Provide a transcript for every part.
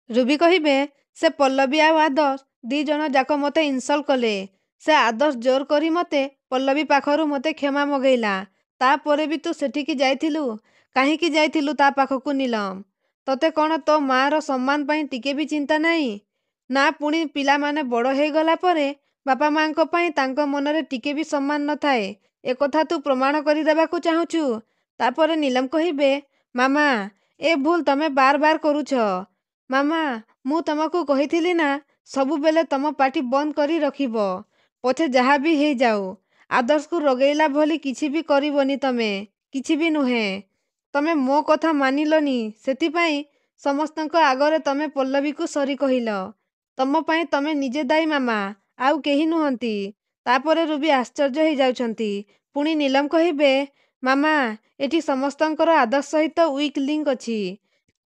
Ruby କହିବେ ସେ ପଲ୍ଲବୀ ଆଉ ଆଦର୍ଶ ଦି ଜଣ ଯାକ ମୋତେ ଇନସଲ୍ଟ କଲେ। ସେ ଆଦର୍ଶ ଜୋର କରି ମୋତେ ପଲ୍ଲବୀ ପାଖରୁ ମୋତେ କ୍ଷମା ମଗେଇଲା। ତାପରେ ବି ତୁ ସେଠିକି ଯାଇଥିଲୁ। କାହିଁକି ଯାଇଥିଲୁ ତା ପାଖକୁ ନୀଲମ? ତତେ କ'ଣ ତୋ ମାଆର ସମ୍ମାନ ପାଇଁ ଟିକେ ବି ଚିନ୍ତା ନାହିଁ? ନା ପୁଣି ପିଲାମାନେ ବଡ଼ ହେଇଗଲା ପରେ ବାପା ମାଆଙ୍କ ପାଇଁ ତାଙ୍କ ମନରେ ଟିକେ ବି ସମ୍ମାନ ନଥାଏ ଏକଥା ତୁ ପ୍ରମାଣ କରିଦେବାକୁ ଚାହୁଁଛୁ? ତାପରେ ନୀଲମ କହିବେ ମାମା ଏ ଭୁଲ ତମେ ବାର ବାର କରୁଛ। ମାମା ମୁଁ ତମକୁ କହିଥିଲି ନା ସବୁବେଳେ ତମ ପାଟି ବନ୍ଦ କରି ରଖିବ। ପଛେ ଯାହା ବି ହେଇଯାଉ ଆଦର୍ଶକୁ ରଗେଇଲା ଭଳି କିଛି ବି କରିବନି ତମେ। କିଛି ବି ନୁହେଁ। ତମେ ମୋ କଥା ମାନିଲନି ସେଥିପାଇଁ ସମସ୍ତଙ୍କ ଆଗରେ ତମେ ପଲ୍ଲବୀକୁ ସରି କହିଲ। ତମ ପାଇଁ ତମେ ନିଜେ ଦାୟୀ ମାମା ଆଉ କେହି ନୁହନ୍ତି। ତାପରେ ରୁବି ଆଶ୍ଚର୍ଯ୍ୟ ହେଇଯାଉଛନ୍ତି। ପୁଣି ନୀଲମ କହିବେ ମାମା ଏଠି ସମସ୍ତଙ୍କର ଆଦର୍ଶ ସହିତ ୱିକ୍ ଲିଙ୍କ ଅଛି।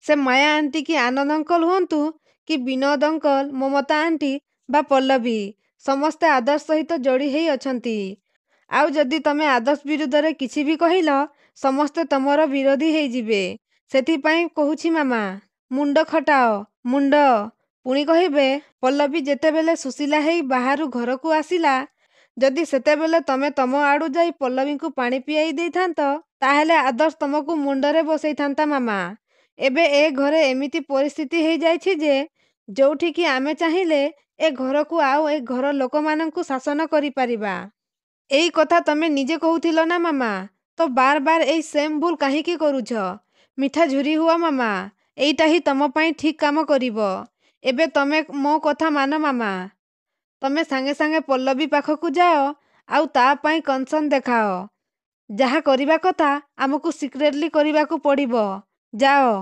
ସେ ମାୟା ଆଣ୍ଟି କି ଆନନ୍ଦ ଅଙ୍କଲ ହୁଅନ୍ତୁ କି ବିନୋଦ ଅଙ୍କଲ ମମତା ଆଣ୍ଟି ବା ପଲ୍ଲବୀ ସମସ୍ତେ ଆଦର୍ଶ ସହିତ ଯୋଡ଼ି ହେଇ ଅଛନ୍ତି। ଆଉ ଯଦି ତମେ ଆଦର୍ଶ ବିରୁଦ୍ଧରେ କିଛି ବି କହିଲ ସମସ୍ତେ ତମର ବିରୋଧୀ ହେଇଯିବେ। ସେଥିପାଇଁ କହୁଛି ମାମା ମୁଣ୍ଡ ଖଟାଅ ମୁଣ୍ଡ। ପୁଣି କହିବେ ପଲ୍ଲବୀ ଯେତେବେଳେ ସୁଶୀଲା ହେଇ ବାହାରୁ ଘରକୁ ଆସିଲା ଯଦି ସେତେବେଳେ ତମେ ତମ ଆଡ଼ୁ ଯାଇ ପଲ୍ଲବୀଙ୍କୁ ପାଣି ପିଆଇ ଦେଇଥାନ୍ତ ତାହେଲେ ଆଦର୍ଶ ତମକୁ ମୁଣ୍ଡରେ ବସେଇଥାନ୍ତା ମାମା। ଏବେ ଏ ଘରେ ଏମିତି ପରିସ୍ଥିତି ହେଇଯାଇଛି ଯେ ଯୋଉଠିକି ଆମେ ଚାହିଁଲେ ଏ ଘରକୁ ଆଉ ଏ ଘର ଲୋକମାନଙ୍କୁ ଶାସନ କରିପାରିବା। ଏଇ କଥା ତମେ ନିଜେ କହୁଥିଲ ନା ମାମା। ତ ବାର ବାର ଏଇ ସେମ୍ ଭୁଲ କାହିଁକି କରୁଛ? ମିଠା ଝୁରି ହୁଅ ମାମା। ଏଇଟା ହିଁ ତମ ପାଇଁ ଠିକ୍ କାମ କରିବ। ଏବେ ତମେ ମୋ କଥା ମାନ ମାମା। ତମେ ସାଙ୍ଗେ ସାଙ୍ଗେ ପଲ୍ଲବୀ ପାଖକୁ ଯାଅ ଆଉ ତା ପାଇଁ କନସର୍ନ ଦେଖାଅ। ଯାହା କରିବା କଥା ଆମକୁ ସିକ୍ରେଟଲି କରିବାକୁ ପଡ଼ିବ। ଯାଅ।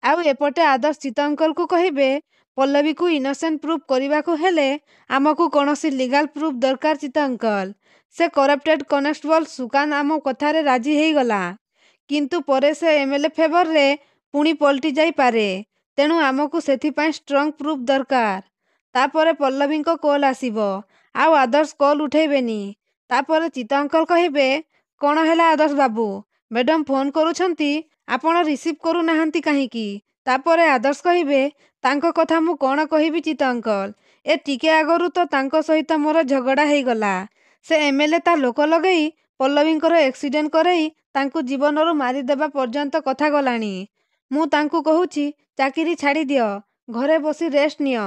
ଆଉ ଏପଟେ ଆଦର୍ଶ ଚିତ୍ତ ଅଙ୍କଲକୁ କହିବେ ପଲ୍ଲବୀକୁ ଇନୋସେଣ୍ଟ ପ୍ରୁଭ୍ କରିବାକୁ ହେଲେ ଆମକୁ କୌଣସି ଲିଗାଲ ପ୍ରୁଫ୍ ଦରକାର ଚିତ୍ତ ଅଙ୍କଲ। ସେ କରପ୍ଟେଡ୍ କନେଷ୍ଟବଳ ସୁକାନ୍ତ ଆମ କଥାରେ ରାଜି ହେଇଗଲା। କିନ୍ତୁ ପରେ ସେ ଏମଏଲଏ ଫେଭରରେ ପୁଣି ପଲଟି ଯାଇପାରେ। ତେଣୁ ଆମକୁ ସେଥିପାଇଁ ଷ୍ଟ୍ରଙ୍ଗ ପ୍ରୁଫ୍ ଦରକାର। ତାପରେ ପଲ୍ଲବୀଙ୍କ କଲ୍ ଆସିବ। ଆଉ ଆଦର୍ଶ କଲ୍ ଉଠେଇବେନି। ତାପରେ ଚିତ୍ତ ଅଙ୍କଲ କହିବେ କ'ଣ ହେଲା ଆଦର୍ଶ ବାବୁ? ମ୍ୟାଡାମ ଫୋନ୍ କରୁଛନ୍ତି ଆପଣ ରିସିଭ୍ କରୁନାହାନ୍ତି କାହିଁକି? ତାପରେ ଆଦର୍ଶ କହିବେ ତାଙ୍କ କଥା ମୁଁ କ'ଣ କହିବି ଚିତ୍ତ ଅଙ୍କଲ। ଏ ଟିକେ ଆଗରୁ ତ ତାଙ୍କ ସହିତ ମୋର ଝଗଡ଼ା ହେଇଗଲା। ସେ ଏମଏଲଏ ତା ଲୋକ ଲଗେଇ ପଲ୍ଲବୀଙ୍କର ଏକ୍ସିଡେଣ୍ଟ କରେଇ ତାଙ୍କୁ ଜୀବନରୁ ମାରିଦେବା ପର୍ଯ୍ୟନ୍ତ କଥା ଗଲାଣି। ମୁଁ ତାଙ୍କୁ କହୁଛି ଚାକିରି ଛାଡ଼ିଦିଅ ଘରେ ବସି ରେଷ୍ଟ ନିଅ।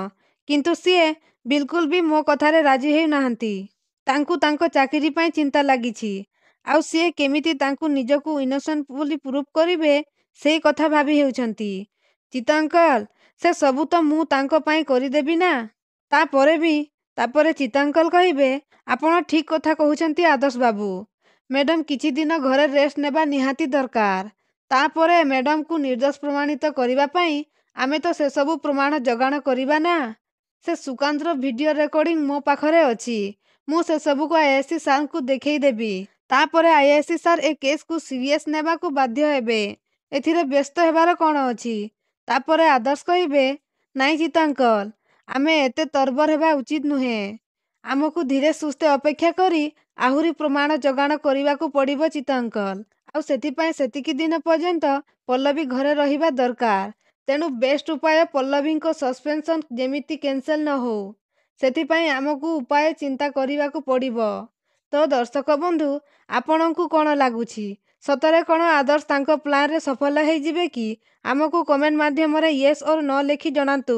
କିନ୍ତୁ ସିଏ ବିଲକୁଲ ବି ମୋ କଥାରେ ରାଜି ହେଉନାହାନ୍ତି। ତାଙ୍କୁ ତାଙ୍କ ଚାକିରି ପାଇଁ ଚିନ୍ତା ଲାଗିଛି। ଆଉ ସିଏ କେମିତି ତାଙ୍କୁ ନିଜକୁ ଇନୋସେଣ୍ଟ ବୋଲି ପ୍ରୁଭ୍ କରିବେ ସେଇ କଥା ଭାବି ହେଉଛନ୍ତି। ଚିତ୍ତ ଅଙ୍କଲ ସେ ସବୁ ତ ମୁଁ ତାଙ୍କ ପାଇଁ କରିଦେବି ନା। ତାପରେ ଚିତ୍ତ ଅଙ୍କଲ କହିବେ ଆପଣ ଠିକ୍ କଥା କହୁଛନ୍ତି ଆଦର୍ଶ ବାବୁ। ମ୍ୟାଡାମ କିଛି ଦିନ ଘରେ ରେଷ୍ଟ ନେବା ନିହାତି ଦରକାର। ତାପରେ ମ୍ୟାଡାମକୁ ନିର୍ଦ୍ଦୋଷ ପ୍ରମାଣିତ କରିବା ପାଇଁ ଆମେ ତ ସେସବୁ ପ୍ରମାଣ ଯୋଗାଡ଼ କରିବା ନା। ସେ ସୁକାନ୍ତର ଭିଡିଓ ରେକର୍ଡିଂ ମୋ ପାଖରେ ଅଛି। ମୁଁ ସେସବୁକୁ ଆଇଆଇସି ସାର୍ଙ୍କୁ ଦେଖେଇ ଦେବି। ତାପରେ ଆଇଆଇସି ସାର୍ ଏ କେସ୍କୁ ସିରିୟସ୍ ନେବାକୁ ବାଧ୍ୟ ହେବେ। ଏଥିରେ ବ୍ୟସ୍ତ ହେବାର କ'ଣ ଅଛି? ତାପରେ ଆଦର୍ଶ କହିବେ ନାଇଁ ଚିତ୍ତ ଅଙ୍କଲ ଆମେ ଏତେ ତରବର ହେବା ଉଚିତ ନୁହେଁ। ଆମକୁ ଧୀରେ ସୁସ୍ଥେ ଅପେକ୍ଷା କରି ଆହୁରି ପ୍ରମାଣ ଯୋଗାଡ଼ କରିବାକୁ ପଡ଼ିବ ଚିତ୍ତ ଅଙ୍କଲ। ଆଉ ସେଥିପାଇଁ ସେତିକି ଦିନ ପର୍ଯ୍ୟନ୍ତ ପଲ୍ଲବୀ ଘରେ ରହିବା ଦରକାର। ତେଣୁ ବେଷ୍ଟ ଉପାୟ ପଲ୍ଲବୀଙ୍କ ସସ୍ପେନସନ ଯେମିତି କ୍ୟାନସେଲ ନ ହଉ। ସେଥିପାଇଁ ଆମକୁ ଉପାୟ ଚିନ୍ତା କରିବାକୁ ପଡ଼ିବ। ତ ଦର୍ଶକ ବନ୍ଧୁ ଆପଣଙ୍କୁ କ'ଣ ଲାଗୁଛି? ସତରେ କ'ଣ ଆଦର୍ଶ ତାଙ୍କ ପ୍ଲାନରେ ସଫଳ ହେଇଯିବେ କି? ଆମକୁ କମେଣ୍ଟ ମାଧ୍ୟମରେ ୟେସ୍ ଅର୍ ନୋ ଲେଖି ଜଣାନ୍ତୁ।